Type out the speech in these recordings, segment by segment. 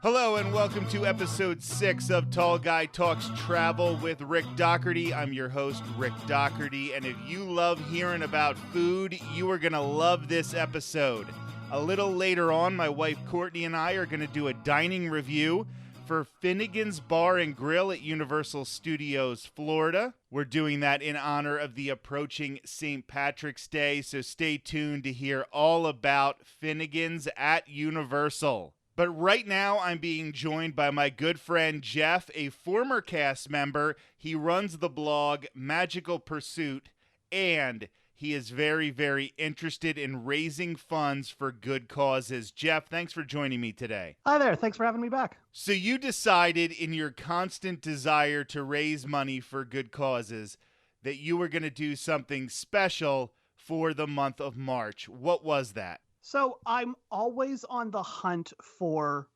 Hello and welcome to episode 6 of Tall Guy Talks Travel with Rick Dougherty. I'm your host, Rick Dougherty, and if you love hearing about food, you are going to love this episode. A little later on, my wife Courtney and I are going to do a dining review for Finnegan's Bar and Grill at Universal Studios, Florida. We're doing that in honor of the approaching St. Patrick's Day, so stay tuned to hear all about Finnegan's at Universal. But right now, I'm being joined by my good friend Jeff, a former cast member. He runs the blog Magical Pursuit, and he is very, very interested in raising funds for good causes. Jeff, thanks for joining me today. Hi there. Thanks for having me back. So you decided in your constant desire to raise money for good causes that you were going to do something special for the month of March. What was that? So I'm always on the hunt for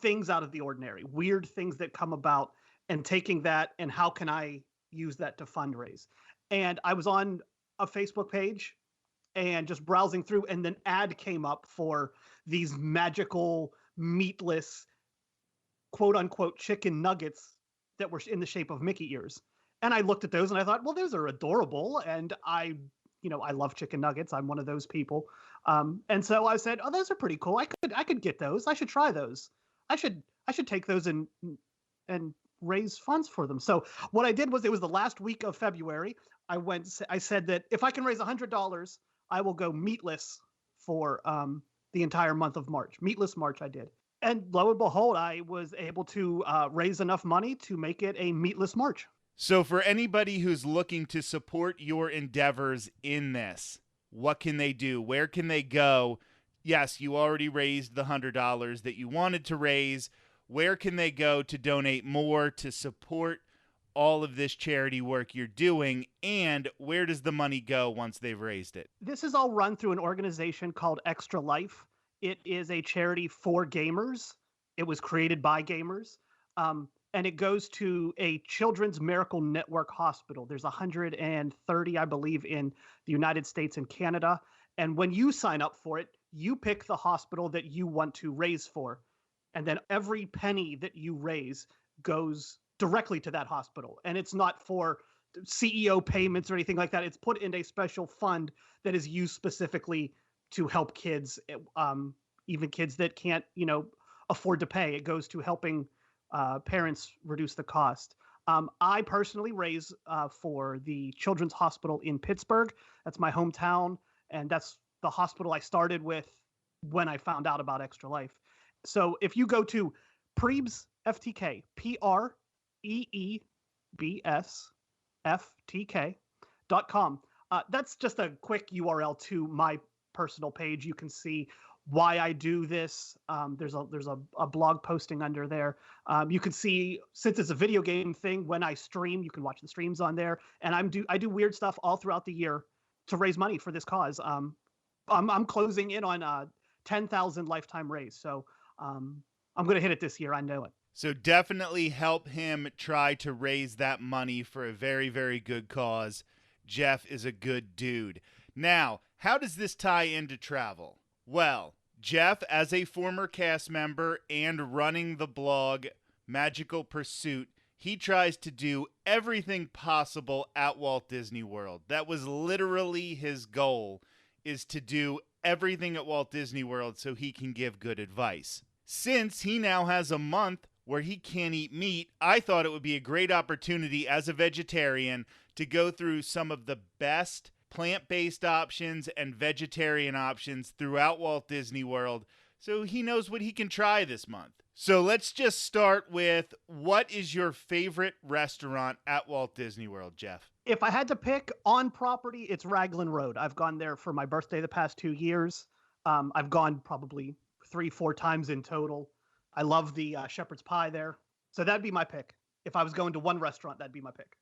things out of the ordinary, weird things that come about, and taking that and how can I use that to fundraise. And I was on a Facebook page and just browsing through, and an ad came up for these magical meatless quote unquote chicken nuggets that were in the shape of Mickey ears. And I looked at those and I thought, well, those are adorable. And I love chicken nuggets. I'm one of those people. And so I said, oh, those are pretty cool. I could get those. I should try those. I should take those and raise funds for them. So what I did was, it was the last week of February. I said that if I can raise $100, I will go meatless for the entire month of March. Meatless March I did. And lo and behold, I was able to raise enough money to make it a meatless March. So for anybody who's looking to support your endeavors in this, what can they do? Where can they go? Yes, you already raised the $100 that you wanted to raise. Where can they go to donate more to support all of this charity work you're doing? And where does the money go once they've raised it? This is all run through an organization called Extra Life. It is a charity for gamers. It was created by gamers. And it goes to a Children's Miracle Network hospital. There's 130, I believe, in the United States and Canada. And when you sign up for it, you pick the hospital that you want to raise for. And then every penny that you raise goes directly to that hospital. And it's not for CEO payments or anything like that. It's put in a special fund that is used specifically to help kids, even kids that can't, afford to pay. It goes to helping parents reduce the cost. I personally raise for the Children's Hospital in Pittsburgh. That's my hometown, and that's the hospital I started with when I found out about Extra Life. So if you go to Prebes FTK, PREEBSFTK.com, that's just a quick URL to my personal page. You can see why I do this. There's a blog posting under there. You can see, since it's a video game thing, when I stream, you can watch the streams on there. And I do weird stuff all throughout the year to raise money for this cause. I'm closing in on 10,000 lifetime raise. So I'm going to hit it this year. I know it. So definitely help him try to raise that money for a very, very good cause. Jeff is a good dude. Now, how does this tie into travel? Well, Jeff, as a former cast member and running the blog Magical Pursuit, he tries to do everything possible at Walt Disney World. That was literally his goal, is to do everything at Walt Disney World so he can give good advice. Since he now has a month where he can't eat meat, I thought it would be a great opportunity as a vegetarian to go through some of the best plant-based options and vegetarian options throughout Walt Disney World, so he knows what he can try this month. So let's just start with, what is your favorite restaurant at Walt Disney World, Jeff? If I had to pick on property, it's Raglan Road. I've gone there for my birthday the past 2 years. I've gone probably 3-4 times in total. I love the shepherd's pie there. So that'd be my pick. If I was going to one restaurant, that'd be my pick.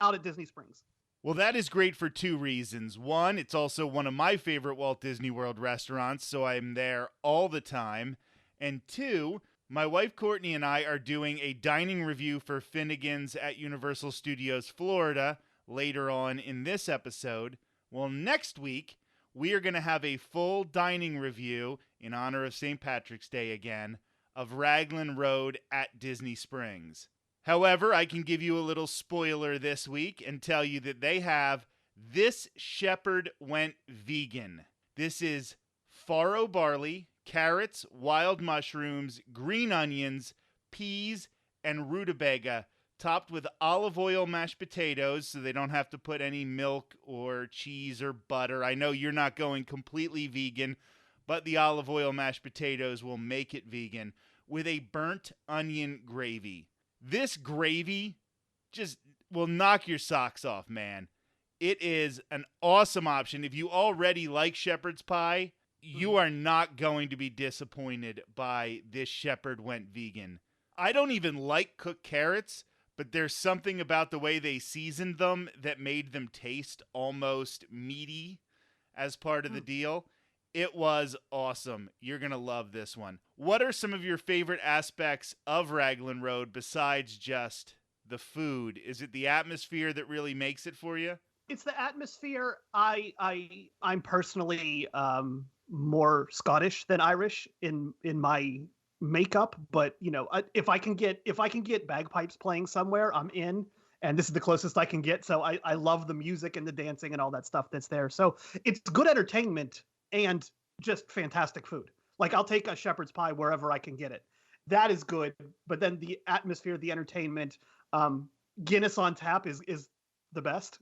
Out at Disney Springs. Well, that is great for 2 reasons. One, it's also one of my favorite Walt Disney World restaurants, so I'm there all the time. And 2, my wife Courtney and I are doing a dining review for Finnegan's at Universal Studios Florida later on in this episode. Well, next week, we are going to have a full dining review in honor of St. Patrick's Day again of Raglan Road at Disney Springs. However, I can give you a little spoiler this week and tell you that they have This Shepherd Went Vegan. This is farro barley, carrots, wild mushrooms, green onions, peas, and rutabaga, topped with olive oil mashed potatoes so they don't have to put any milk or cheese or butter. I know you're not going completely vegan, but the olive oil mashed potatoes will make it vegan, with a burnt onion gravy. This gravy just will knock your socks off, man. It is an awesome option. If you already like shepherd's pie, you are not going to be disappointed by This Shepherd Went Vegan. I don't even like cooked carrots, but there's something about the way they seasoned them that made them taste almost meaty as part of the deal. It was awesome. You're going to love this one. What are some of your favorite aspects of Raglan Road besides just the food? Is it the atmosphere that really makes it for you? It's the atmosphere. I'm personally more Scottish than Irish in my makeup, but you know, if I can get bagpipes playing somewhere, I'm in. And this is the closest I can get. So I love the music and the dancing and all that stuff that's there. So it's good entertainment and just fantastic food. Like, I'll take a shepherd's pie wherever I can get it. That is good. But then the atmosphere, the entertainment, Guinness on tap is the best.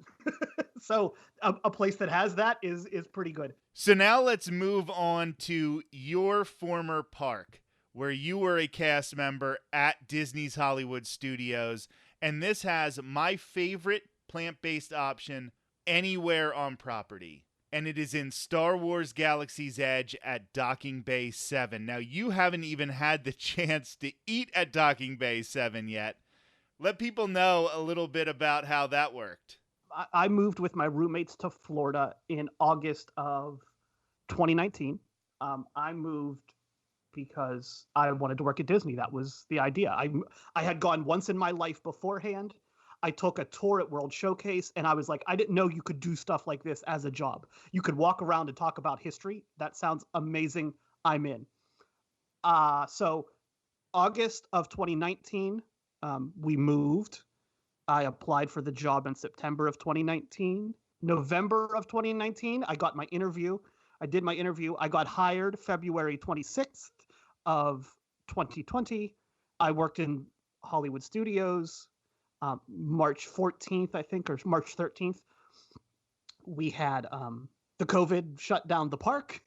So a place that has that is pretty good. So now let's move on to your former park, where you were a cast member at Disney's Hollywood Studios. And this has my favorite plant-based option anywhere on property. And it is in Star Wars Galaxy's Edge at Docking Bay 7. Now, you haven't even had the chance to eat at Docking Bay 7 yet. Let people know a little bit about how that worked. I moved with my roommates to Florida in August of 2019. I moved because I wanted to work at Disney. That was the idea. I had gone once in my life beforehand. I took a tour at World Showcase, and I was like, I didn't know you could do stuff like this as a job. You could walk around and talk about history. That sounds amazing. I'm in. So August of 2019, we moved. I applied for the job in September of 2019. November of 2019, I got my interview. I did my interview. I got hired February 26th of 2020. I worked in Hollywood Studios. March 14th, I think, or March 13th, we had the COVID shut down the park.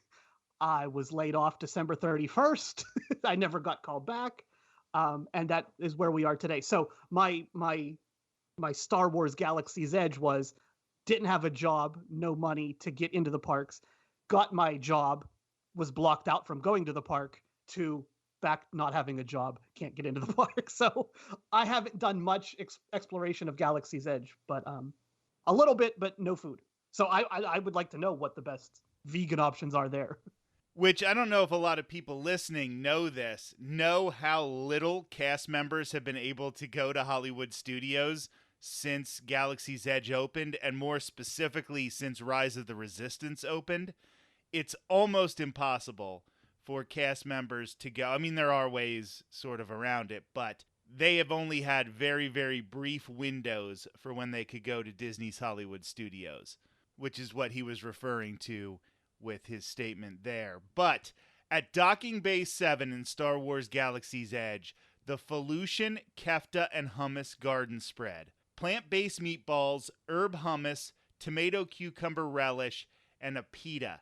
I was laid off December 31st. I never got called back. And that is where we are today. So my Star Wars Galaxy's Edge didn't have a job, no money to get into the parks, got my job, was blocked out from going to the park, to back not having a job, can't get into the park. So I haven't done much exploration of Galaxy's Edge, but a little bit, but no food. So I would like to know what the best vegan options are there. Which I don't know if a lot of people listening know how little cast members have been able to go to Hollywood Studios since Galaxy's Edge opened, and more specifically since Rise of the Resistance opened. It's almost impossible for cast members to go. I mean, there are ways sort of around it, but they have only had very, very brief windows for when they could go to Disney's Hollywood Studios, which is what he was referring to with his statement there. But at Docking Bay 7 in Star Wars Galaxy's Edge, the Felucian Kefta and Hummus Garden Spread, plant-based meatballs, herb hummus, tomato cucumber relish, and a pita.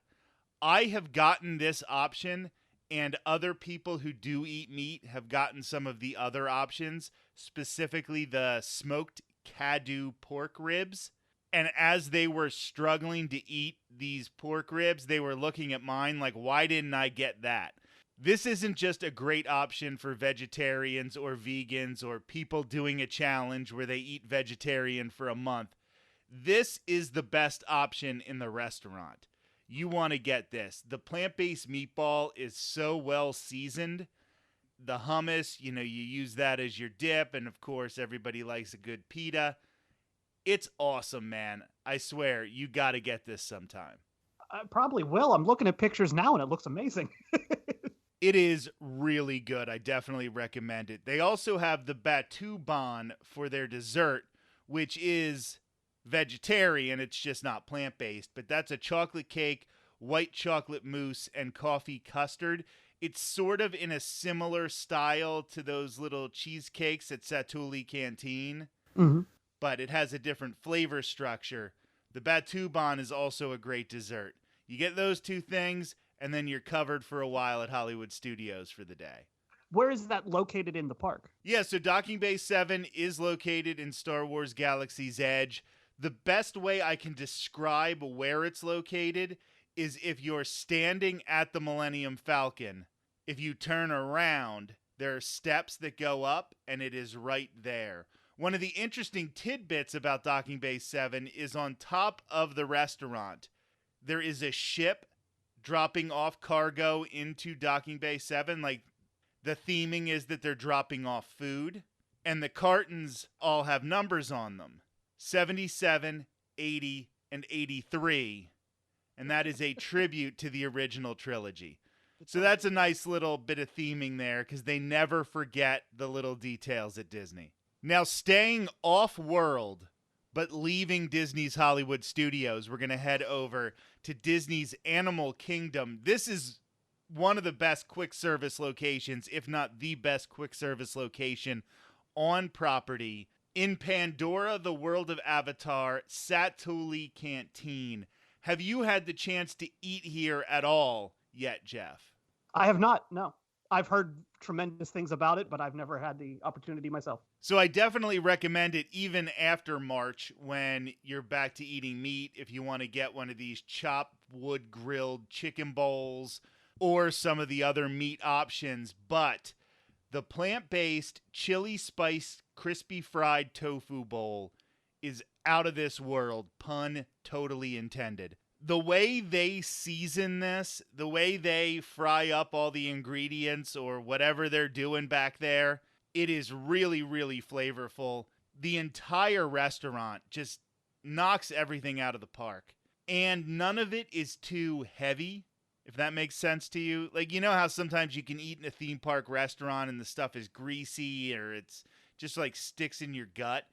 I have gotten this option, and other people who do eat meat have gotten some of the other options, specifically the smoked Cadu pork ribs. And as they were struggling to eat these pork ribs, they were looking at mine like, why didn't I get that? This isn't just a great option for vegetarians or vegans or people doing a challenge where they eat vegetarian for a month. This is the best option in the restaurant. You want to get this. The plant-based meatball is so well seasoned. The hummus, you use that as your dip. And of course, everybody likes a good pita. It's awesome, man. I swear, you got to get this sometime. I probably will. I'm looking at pictures now and it looks amazing. It is really good. I definitely recommend it. They also have the Batouban for their dessert, which is vegetarian. It's just not plant-based. But that's a chocolate cake, white chocolate mousse, and coffee custard. It's sort of in a similar style to those little cheesecakes at Satuli Canteen, Mm-hmm. but it has a different flavor structure. The Batouban is also a great dessert. You get those two things, and then you're covered for a while at Hollywood Studios for the day. Where is that located in the park? Yeah, so Docking Bay 7 is located in Star Wars Galaxy's Edge. The best way I can describe where it's located is if you're standing at the Millennium Falcon. If you turn around, there are steps that go up, and it is right there. One of the interesting tidbits about Docking Bay 7 is on top of the restaurant, there is a ship dropping off cargo into Docking Bay 7. Like, the theming is that they're dropping off food, and the cartons all have numbers on them, 77, 80, and 83, and that is a tribute to the original trilogy. So that's a nice little bit of theming there, because they never forget the little details at Disney. Now, staying off-world, but leaving Disney's Hollywood Studios, we're going to head over to Disney's Animal Kingdom. This is one of the best quick service locations, if not the best quick service location on property. In Pandora, the World of Avatar, Satuli Canteen. Have you had the chance to eat here at all yet, Jeff? I have not, no. I've heard tremendous things about it, but I've never had the opportunity myself. So I definitely recommend it even after March when you're back to eating meat. If you want to get one of these chopped wood grilled chicken bowls or some of the other meat options. But the plant-based chili spiced crispy fried tofu bowl is out of this world, pun totally intended. The way they season this, the way they fry up all the ingredients or whatever they're doing back there, it is really, really flavorful. The entire restaurant just knocks everything out of the park. And none of it is too heavy, if that makes sense to you. Like, you know how sometimes you can eat in a theme park restaurant and the stuff is greasy or it's just like sticks in your gut.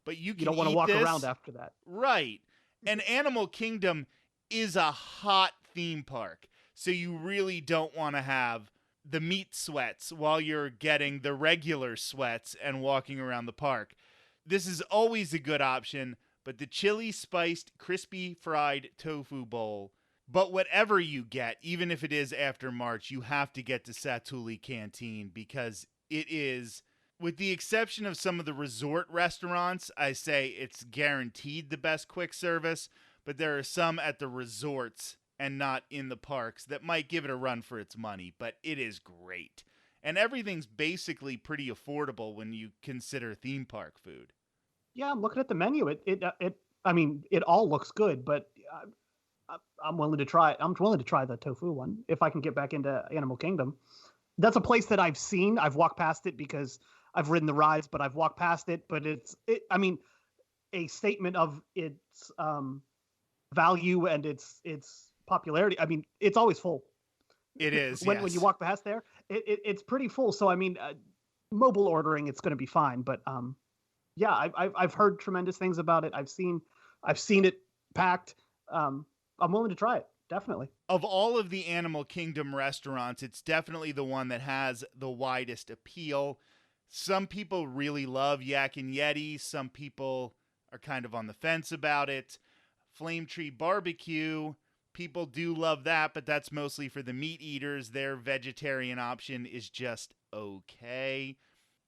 But you don't want to walk around after that. Right. And Animal Kingdom is a hot theme park. So you really don't want to have the meat sweats while you're getting the regular sweats and walking around the park. This is always a good option, but the chili spiced crispy fried tofu bowl, but whatever you get, even if it is after March, you have to get to Satuli Canteen because it is, with the exception of some of the resort restaurants, I say it's guaranteed the best quick service, but there are some at the resorts and not in the parks that might give it a run for its money, but it is great. And everything's basically pretty affordable when you consider theme park food. Yeah, I'm looking at the menu. It all looks good, but I'm willing to try it. I'm willing to try the tofu one if I can get back into Animal Kingdom. That's a place that I've seen. I've walked past it because I've ridden the rides, but I've walked past it. But a statement of its value and its popularity. I mean, it's always full. It is when you walk past there. It's pretty full. So I mean, mobile ordering, it's going to be fine. But yeah, I've heard tremendous things about it. I've seen it packed. I'm willing to try it. Definitely. Of all of the Animal Kingdom restaurants, it's definitely the one that has the widest appeal. Some people really love Yak and Yeti. Some people are kind of on the fence about it. Flame Tree Barbecue, people do love that, but that's mostly for the meat eaters. Their vegetarian option is just okay.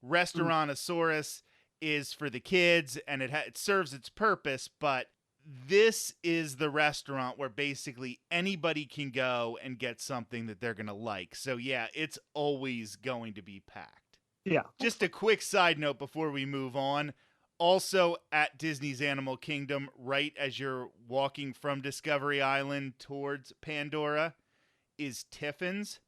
Restaurantosaurus is for the kids, and it serves its purpose, but this is the restaurant where basically anybody can go and get something that they're going to like. So yeah, it's always going to be packed. Yeah. Just a quick side note before we move on. Also at Disney's Animal Kingdom, right as you're walking from Discovery Island towards Pandora, is Tiffin's,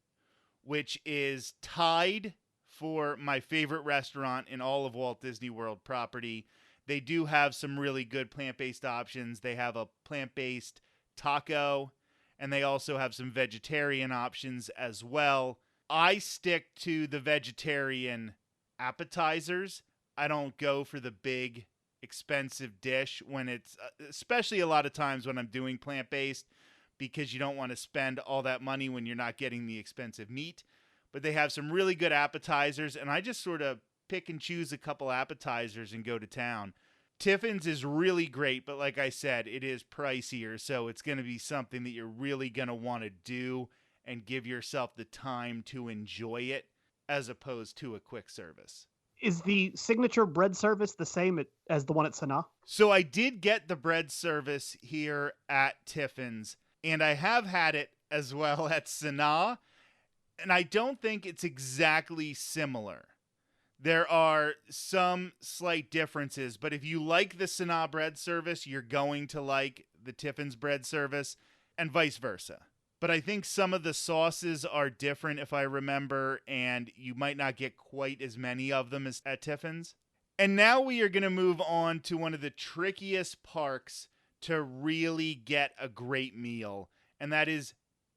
which is tied for my favorite restaurant in all of Walt Disney World property. They do have some really good plant-based options. They have a plant-based taco, and they also have some vegetarian options as well. I stick to the vegetarian appetizers. I don't go for the big expensive dish when it's, especially a lot of times when I'm doing plant-based, because you don't want to spend all that money when you're not getting the expensive meat. But they have some really good appetizers, and I just sort of pick and choose a couple appetizers and go to town. Tiffin's is really great, but like I said, it is pricier, so it's going to be something that you're really going to want to do and give yourself the time to enjoy it as opposed to a quick service. Is the signature bread service the same as the one at Sanaa? So I did get the bread service here at Tiffin's, and I have had it as well at Sanaa, and I don't think it's exactly similar. There are some slight differences, but if you like the Sanaa bread service, you're going to like the Tiffin's bread service, and vice versa. But I think some of the sauces are different, if I remember, and you might not get quite as many of them as at Tiffin's. And now we are going to move on to one of the trickiest parks to really get a great meal, and that is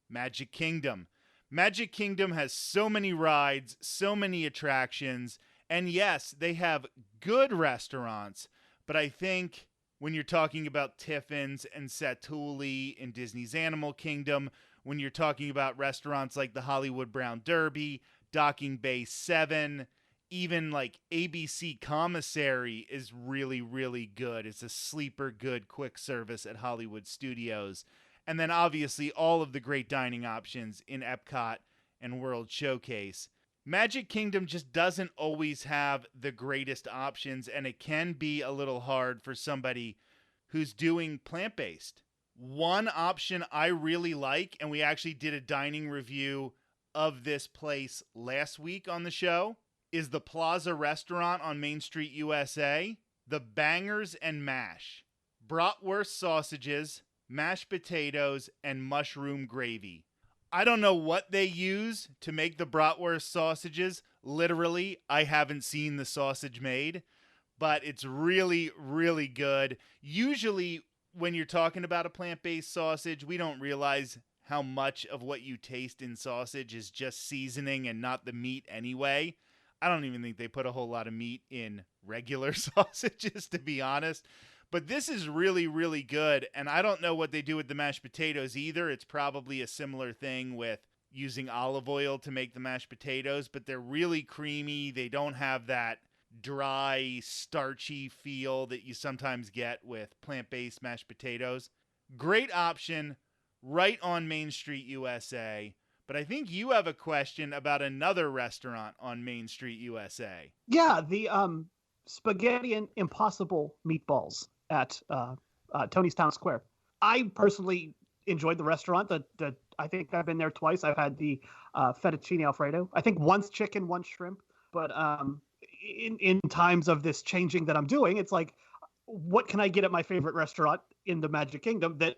Magic Kingdom. Magic Kingdom has so many rides, so many attractions, and yes, they have good restaurants, but I think when you're talking about Tiffin's and Satuli in Disney's Animal Kingdom, when you're talking about restaurants like the Hollywood Brown Derby, Docking Bay 7, even like ABC Commissary is really, really good. It's a sleeper good quick service at Hollywood Studios. And then obviously all of the great dining options in Epcot and World Showcase. Magic Kingdom just doesn't always have the greatest options, and it can be a little hard for somebody who's doing plant-based. One option I really like, and we actually did a dining review of this place last week on the show, is the Plaza Restaurant on Main Street, USA. The Bangers and Mash. Bratwurst sausages, mashed potatoes, and mushroom gravy. I don't know what they use to make the bratwurst sausages. Literally, I haven't seen the sausage made, but it's really, really good. Usually, when you're talking about a plant-based sausage, we don't realize how much of what you taste in sausage is just seasoning and not the meat anyway. I don't even think they put a whole lot of meat in regular sausages, to be honest. But this is really, really good, and I don't know what they do with the mashed potatoes either. It's probably a similar thing with using olive oil to make the mashed potatoes, but they're really creamy. They don't have that dry, starchy feel that you sometimes get with plant-based mashed potatoes. Great option right on Main Street, USA. But I think you have a question about another restaurant on Main Street, USA. Yeah, the Spaghetti and Impossible meatballs at Tony's Town Square. I personally enjoyed the restaurant. I think I've been there twice. I've had the fettuccine Alfredo. I think once chicken, once shrimp. But in times of this changing that I'm doing, it's like, what can I get at my favorite restaurant in the Magic Kingdom that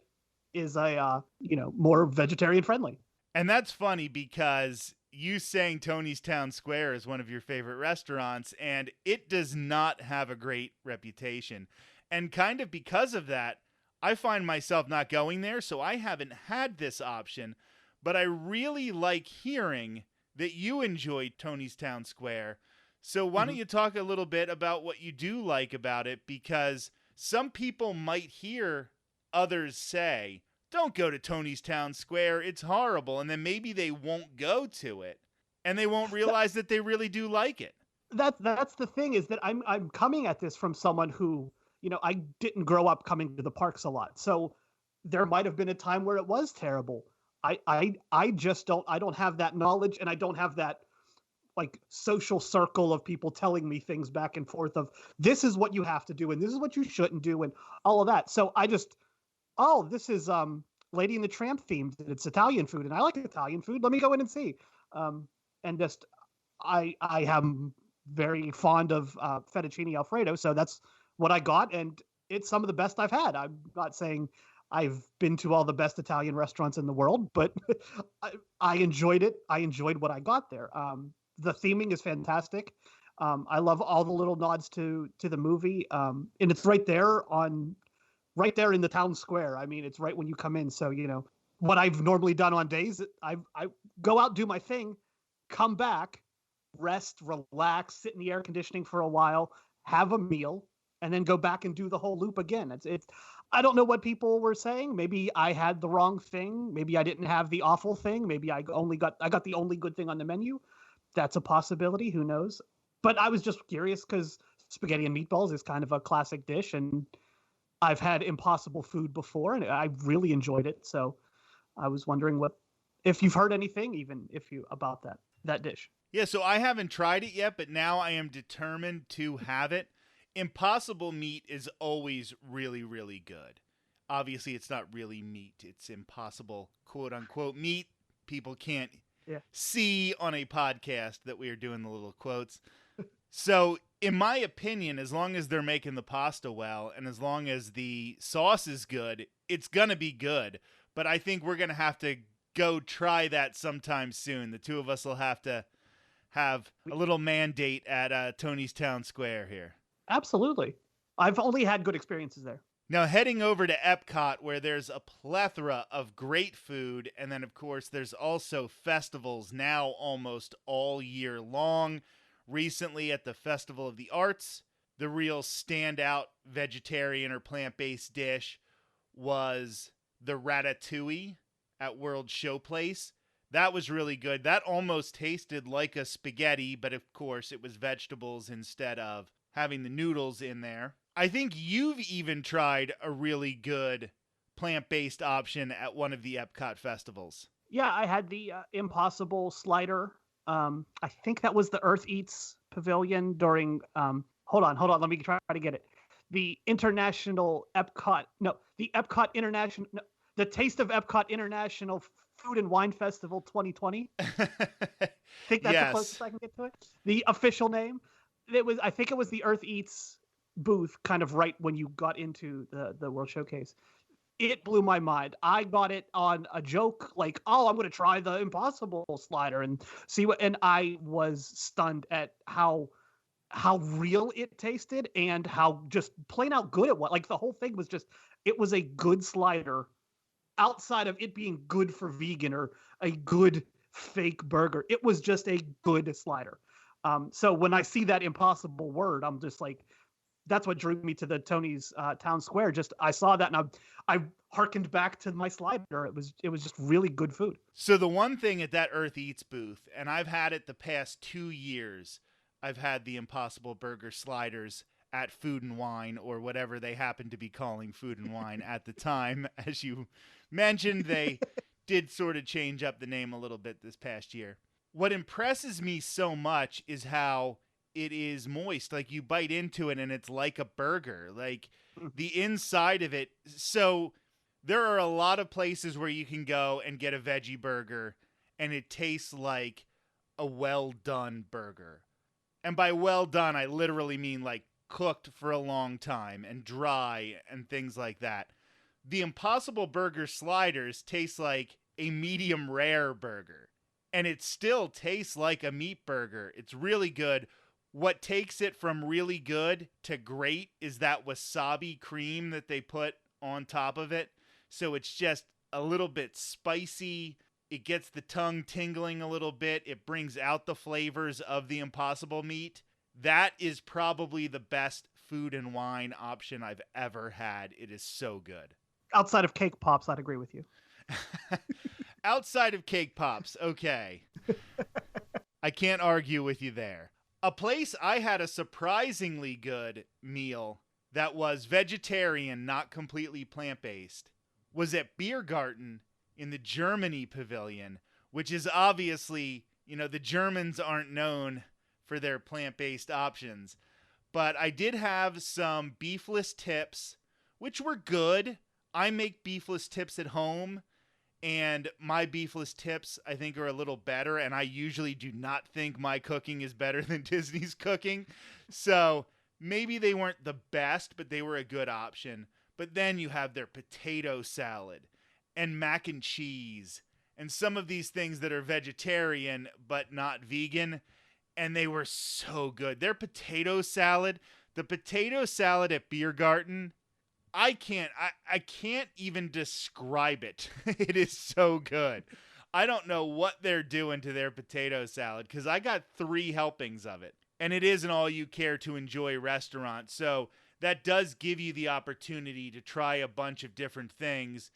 is a more vegetarian friendly? And that's funny because you saying Tony's Town Square is one of your favorite restaurants, and it does not have a great reputation. And kind of because of that, I find myself not going there, so I haven't had this option. But I really like hearing that you enjoyed Tony's Town Square. So why don't you talk a little bit about what you do like about it? Because some people might hear others say, don't go to Tony's Town Square, it's horrible. And then maybe they won't go to it, and they won't realize that they really do like it. That's the thing, is that I'm coming at this from someone who, I didn't grow up coming to the parks a lot. So there might have been a time where it was terrible. I just don't have that knowledge, and I don't have that like social circle of people telling me things back and forth of this is what you have to do and this is what you shouldn't do and all of that. So I just, this is Lady and the Tramp themed. It's Italian food, and I like Italian food. Let me go in and see. And just I am very fond of fettuccine Alfredo, so that's what I got, and it's some of the best I've had. I'm not saying I've been to all the best Italian restaurants in the world, but I enjoyed it. I enjoyed what I got there. The theming is fantastic. I love all the little nods to the movie, and it's right there in the town square. I mean, it's right when you come in. So what I've normally done on days, I go out, do my thing, come back, rest, relax, sit in the air conditioning for a while, have a meal, and then go back and do the whole loop again. It's I don't know what people were saying. Maybe I had the wrong thing. Maybe I didn't have the awful thing. Maybe I got the only good thing on the menu. That's a possibility. Who knows? But I was just curious because spaghetti and meatballs is kind of a classic dish, and I've had impossible food before, and I really enjoyed it. So I was wondering if you've heard anything, even if you about that dish. Yeah, so I haven't tried it yet, but now I am determined to have it. Impossible meat is always really, really good. Obviously, it's not really meat. It's impossible, quote unquote, meat. People can't see on a podcast that we are doing the little quotes. So, in my opinion, as long as they're making the pasta well and as long as the sauce is good, it's going to be good. But I think we're going to have to go try that sometime soon. The two of us will have to have a little mandate at Tony's Town Square here. Absolutely. I've only had good experiences there. Now, heading over to Epcot, where there's a plethora of great food, and then, of course, there's also festivals now almost all year long. Recently at the Festival of the Arts, the real standout vegetarian or plant-based dish was the ratatouille at World Showplace. That was really good. That almost tasted like a spaghetti, but of course it was vegetables instead of having the noodles in there. I think you've even tried a really good plant-based option at one of the Epcot festivals. Yeah, I had the Impossible slider. I think that was the Earth Eats Pavilion during, hold on, let me try to get it. The Epcot International, no, the Taste of Epcot International Food and Wine Festival 2020. I think that's the closest I can get to it. The official name. I think it was the Earth Eats booth kind of right when you got into the World Showcase. It blew my mind. I got it on a joke, like, oh, I'm going to try the Impossible slider and see what, and I was stunned at how real it tasted and how just plain out good it was. Like the whole thing was it was a good slider outside of it being good for vegan or a good fake burger. It was just a good slider. So when I see that Impossible word, I'm just like, that's what drew me to the Tony's Town Square. Just I saw that and I harkened back to my slider. It was just really good food. So the one thing at that Earth Eats booth, and I've had it the past 2 years, I've had the Impossible Burger sliders at Food and Wine, or whatever they happen to be calling Food and Wine at the time. As you mentioned, they did sort of change up the name a little bit this past year. What impresses me so much is how it is moist. Like you bite into it and it's like a burger, like the inside of it. So there are a lot of places where you can go and get a veggie burger and it tastes like a well done burger. And by well done, I literally mean like cooked for a long time and dry and things like that. The Impossible Burger sliders taste like a medium rare burger and it still tastes like a meat burger. It's really good. What takes it from really good to great is that wasabi cream that they put on top of it. So it's just a little bit spicy. It gets the tongue tingling a little bit. It brings out the flavors of the Impossible meat. That is probably the best Food and Wine option I've ever had. It is so good. Outside of Cake Pops, I'd agree with you. Outside of Cake Pops, okay. I can't argue with you there. A place I had a surprisingly good meal that was vegetarian, not completely plant-based, was at Biergarten in the Germany pavilion, which is obviously, the Germans aren't known for their plant-based options. But I did have some beefless tips, which were good. I make beefless tips at home, and my beefless tips, I think, are a little better, and I usually do not think my cooking is better than Disney's cooking. So maybe they weren't the best, but they were a good option. But then you have their potato salad and mac and cheese and some of these things that are vegetarian but not vegan, and they were so good. Their potato salad, the potato salad at Biergarten, I can't even describe it. It is so good. I don't know what they're doing to their potato salad because I got 3 helpings of it. And it is an all-you-care-to-enjoy restaurant, so that does give you the opportunity to try a bunch of different things,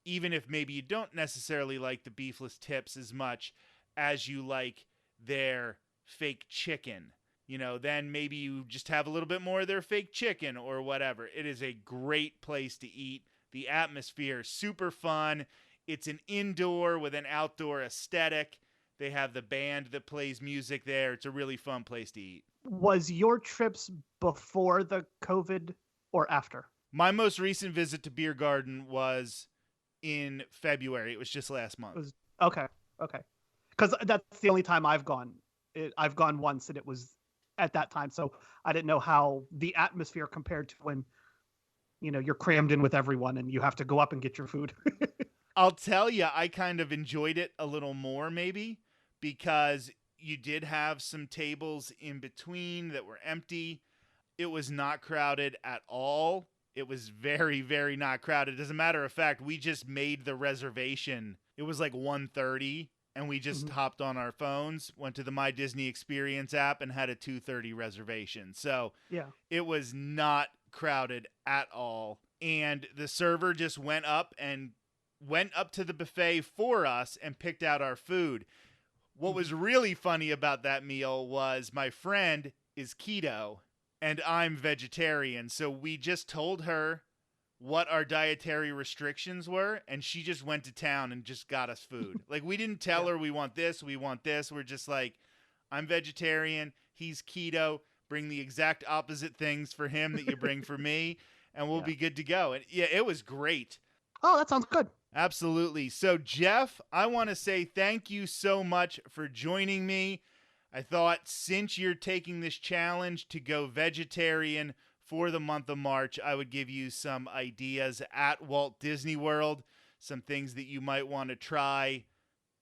even if maybe you don't necessarily like the beefless tips as much as you like their fake chicken. Then maybe you just have a little bit more of their fake chicken or whatever. It is a great place to eat. The atmosphere is super fun. It's an indoor with an outdoor aesthetic. They have the band that plays music there. It's a really fun place to eat. Was your trips before the COVID or after? My most recent visit to Beer Garden was in February. It was just last month. Okay. Because that's the only time I've gone. I've gone once, and it was at that time. So I didn't know how the atmosphere compared to when, you're crammed in with everyone and you have to go up and get your food. I'll tell you, I kind of enjoyed it a little more maybe because you did have some tables in between that were empty. It was not crowded at all. It was very, very not crowded. As a matter of fact, we just made the reservation. It was like 1:30, and we just hopped on our phones, went to the My Disney Experience app, and had a 2:30 reservation. So yeah, it was not crowded at all. And the server just went up to the buffet for us and picked out our food. What was really funny about that meal was my friend is keto and I'm vegetarian. So we just told her what our dietary restrictions were, and she just went to town and just got us food. Like, we didn't tell her we want this, we want this. We're just like, I'm vegetarian, he's keto. Bring the exact opposite things for him that you bring for me, and we'll be good to go. And yeah, it was great. Oh, that sounds good. Absolutely. So, Jeff, I want to say thank you so much for joining me. I thought since you're taking this challenge to go vegetarian for the month of March, I would give you some ideas at Walt Disney World, some things that you might want to try.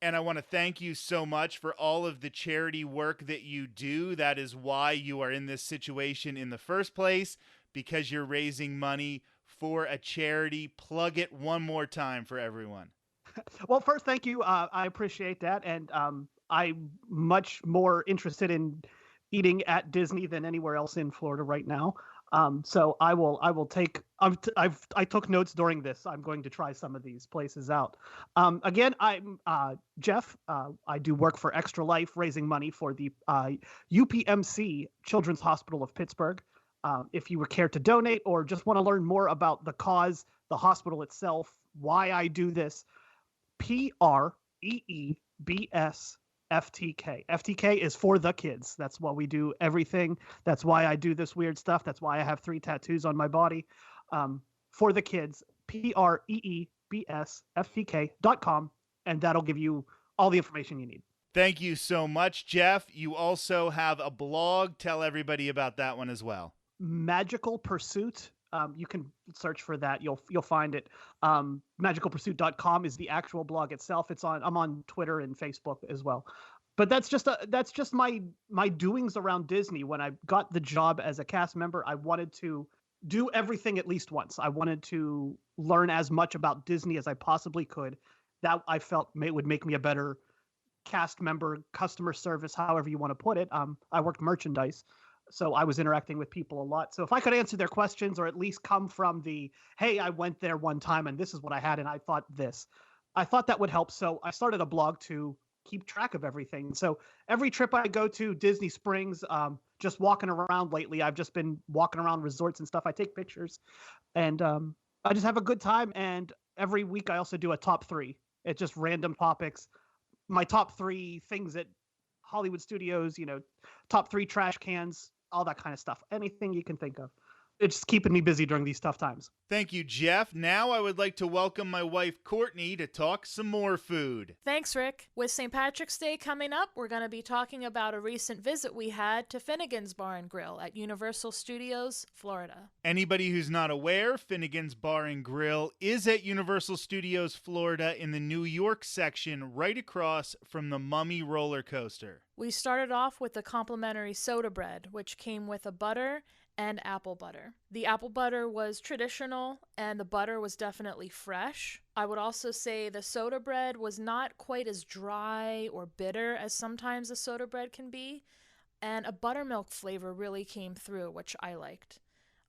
And I want to thank you so much for all of the charity work that you do. That is why you are in this situation in the first place, because you're raising money for a charity. Plug it one more time for everyone. Well, first, thank you. I appreciate that. And I'm much more interested in eating at Disney than anywhere else in Florida right now. So I will take, I took notes during this. I'm going to try some of these places out. Again, I'm Jeff. I do work for Extra Life, raising money for the UPMC Children's Hospital of Pittsburgh. If you would care to donate or just want to learn more about the cause, the hospital itself, why I do this, PREEBS FTK. FTK is for the kids. That's why we do everything. That's why I do this weird stuff. That's why I have 3 tattoos on my body. For the kids, PREEBSFTK.com, and that'll give you all the information you need. Thank you so much, Jeff. You also have a blog. Tell everybody about that one as well. Magical Pursuit. You can search for that. You'll find it. Magicalpursuit.com is the actual blog itself. I'm on Twitter and Facebook as well. But that's just my doings around Disney. When I got the job as a cast member, I wanted to do everything at least once. I wanted to learn as much about Disney as I possibly could. That I felt would make me a better cast member, customer service, however you want to put it. I worked merchandise, so I was interacting with people a lot. So if I could answer their questions, or at least come from the, hey, I went there one time and this is what I had and I thought that would help. So I started a blog to keep track of everything. So every trip I go to, Disney Springs, just walking around lately, I've just been walking around resorts and stuff. I take pictures and I just have a good time. And every week I also do a top 3. It's just random topics. My top 3 things at Hollywood Studios, top 3 trash cans, all that kind of stuff. Anything you can think of. It's keeping me busy during these tough times. Thank you, Jeff. Now I would like to welcome my wife, Courtney, to talk some more food. Thanks, Rick. With St. Patrick's Day coming up, we're going to be talking about a recent visit we had to Finnegan's Bar and Grill at Universal Studios, Florida. Anybody who's not aware, Finnegan's Bar and Grill is at Universal Studios, Florida, in the New York section, right across from the Mummy roller coaster. We started off with the complimentary soda bread, which came with a butter and apple butter. The apple butter was traditional and the butter was definitely fresh. I would also say the soda bread was not quite as dry or bitter as sometimes a soda bread can be, and a buttermilk flavor really came through, which I liked.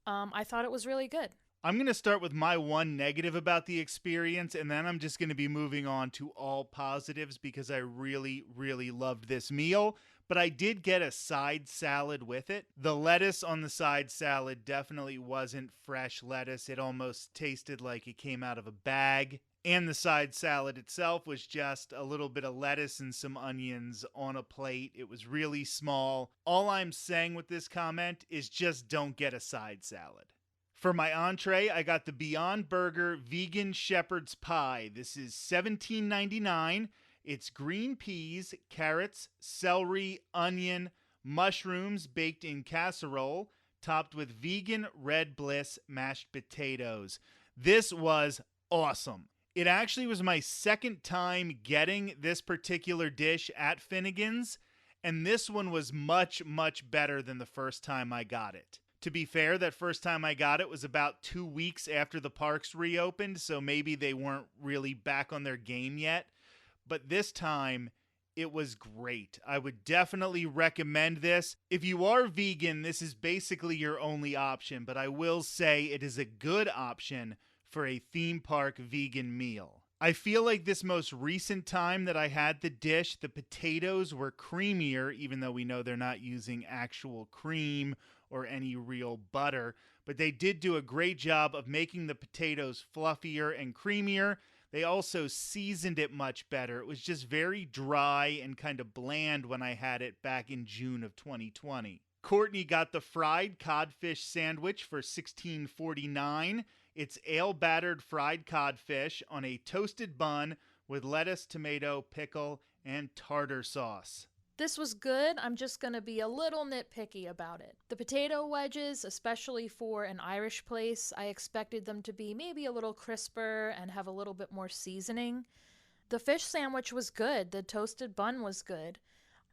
I thought it was really good. I'm going to start with my one negative about the experience, and then I'm just going to be moving on to all positives because I really, really loved this meal. But I did get a side salad with it. The lettuce on the side salad definitely wasn't fresh lettuce. It almost tasted like it came out of a bag. And the side salad itself was just a little bit of lettuce and some onions on a plate. It was really small. All I'm saying with this comment is just don't get a side salad. For my entree, I got the Beyond Burger Vegan Shepherd's Pie. This is $17.99. It's green peas, carrots, celery, onion, mushrooms baked in casserole, topped with vegan Red Bliss mashed potatoes. This was awesome. It actually was my second time getting this particular dish at Finnegan's, and this one was much, much better than the first time I got it. To be fair, that first time I got it was about 2 weeks after the parks reopened, so maybe they weren't really back on their game yet. But this time, it was great. I would definitely recommend this. If you are vegan, this is basically your only option, but I will say it is a good option for a theme park vegan meal. I feel like this most recent time that I had the dish, the potatoes were creamier, even though we know they're not using actual cream or any real butter, but they did do a great job of making the potatoes fluffier and creamier. They also seasoned it much better. It was just very dry and kind of bland when I had it back in June of 2020. Courtney got the fried codfish sandwich for $16.49. It's ale-battered fried codfish on a toasted bun with lettuce, tomato, pickle, and tartar sauce. This was good. I'm just going to be a little nitpicky about it. The potato wedges, especially for an Irish place, I expected them to be maybe a little crisper and have a little bit more seasoning. The fish sandwich was good. The toasted bun was good.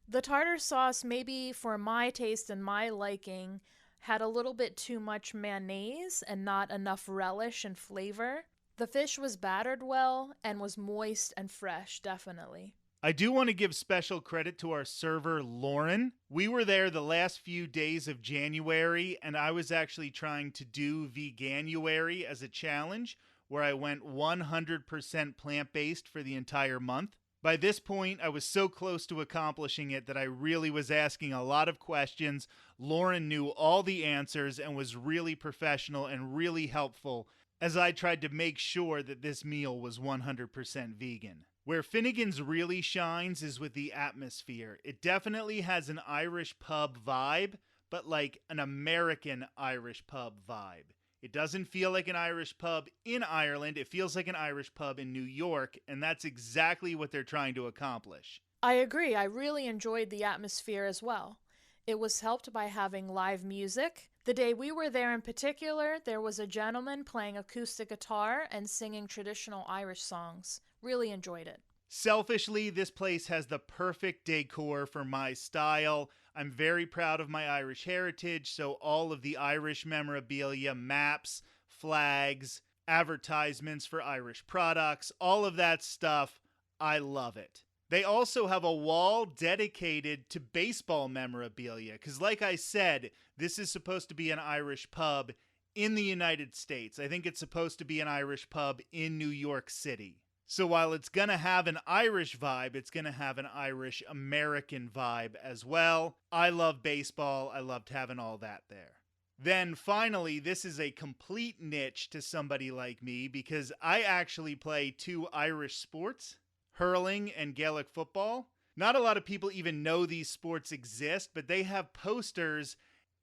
The tartar sauce, maybe for my taste and my liking, had a little bit too much mayonnaise and not enough relish and flavor. The fish was battered well and was moist and fresh, definitely. I do want to give special credit to our server, Lauren. We were there the last few days of January, and I was actually trying to do Veganuary as a challenge, where I went 100% plant-based for the entire month. By this point, I was so close to accomplishing it that I really was asking a lot of questions. Lauren knew all the answers and was really professional and really helpful as I tried to make sure that this meal was 100% vegan. Where Finnegan's really shines is with the atmosphere. It definitely has an Irish pub vibe, but like an American Irish pub vibe. It doesn't feel like an Irish pub in Ireland. It feels like an Irish pub in New York, and that's exactly what they're trying to accomplish. I agree. I really enjoyed the atmosphere as well. It was helped by having live music. The day we were there in particular, there was a gentleman playing acoustic guitar and singing traditional Irish songs. Really enjoyed it. Selfishly, this place has the perfect decor for my style. I'm very proud of my Irish heritage, so all of the Irish memorabilia, maps, flags, advertisements for Irish products, all of that stuff, I love it. They also have a wall dedicated to baseball memorabilia, because like I said, this is supposed to be an Irish pub in the United States. I think it's supposed to be an Irish pub in New York City. So while it's going to have an Irish vibe, it's going to have an Irish-American vibe as well. I love baseball. I loved having all that there. Then finally, this is a complete niche to somebody like me because I actually play two Irish sports, hurling and Gaelic football. Not a lot of people even know these sports exist, but they have posters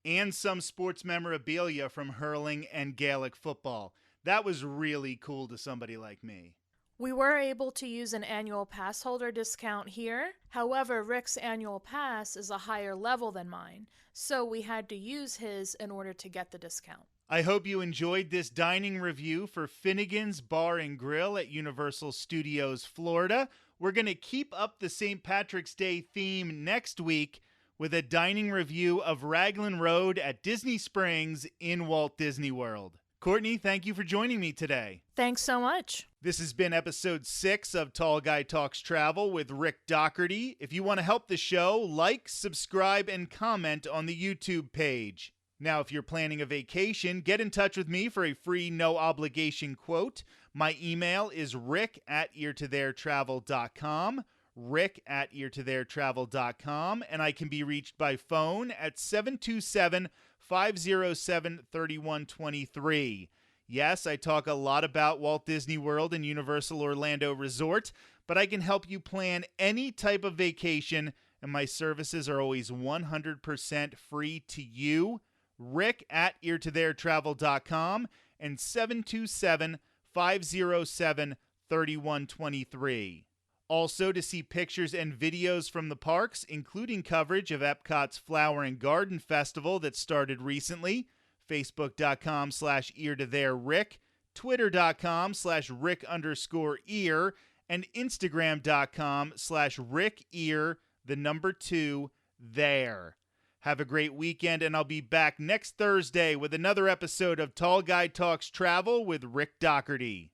and some sports memorabilia from hurling and Gaelic football. That was really cool to somebody like me. We were able to use an annual pass holder discount here. However, Rick's annual pass is a higher level than mine, so we had to use his in order to get the discount. I hope you enjoyed this dining review for Finnegan's Bar and Grill at Universal Studios Florida. We're going to keep up the St. Patrick's Day theme next week with a dining review of Raglan Road at Disney Springs in Walt Disney World. Courtney, thank you for joining me today. Thanks so much. This has been episode 6 of Tall Guy Talks Travel with Rick Dougherty. If you want to help the show, like, subscribe, and comment on the YouTube page. Now, if you're planning a vacation, get in touch with me for a free, no-obligation quote. My email is rick@eartotheretravel.com, rick@eartotheretravel.com, and I can be reached by phone at 727-507-3123. Yes, I talk a lot about Walt Disney World and Universal Orlando Resort, but I can help you plan any type of vacation, and my services are always 100% free to you. rick@eartotheretravel.com and 727-507-3123. Also, to see pictures and videos from the parks, including coverage of Epcot's Flower and Garden Festival that started recently, Facebook.com/eartothererick, Twitter.com/Rick_ear, and Instagram.com/RickEar2there. Have a great weekend, and I'll be back next Thursday with another episode of Tall Guy Talks Travel with Rick Dougherty.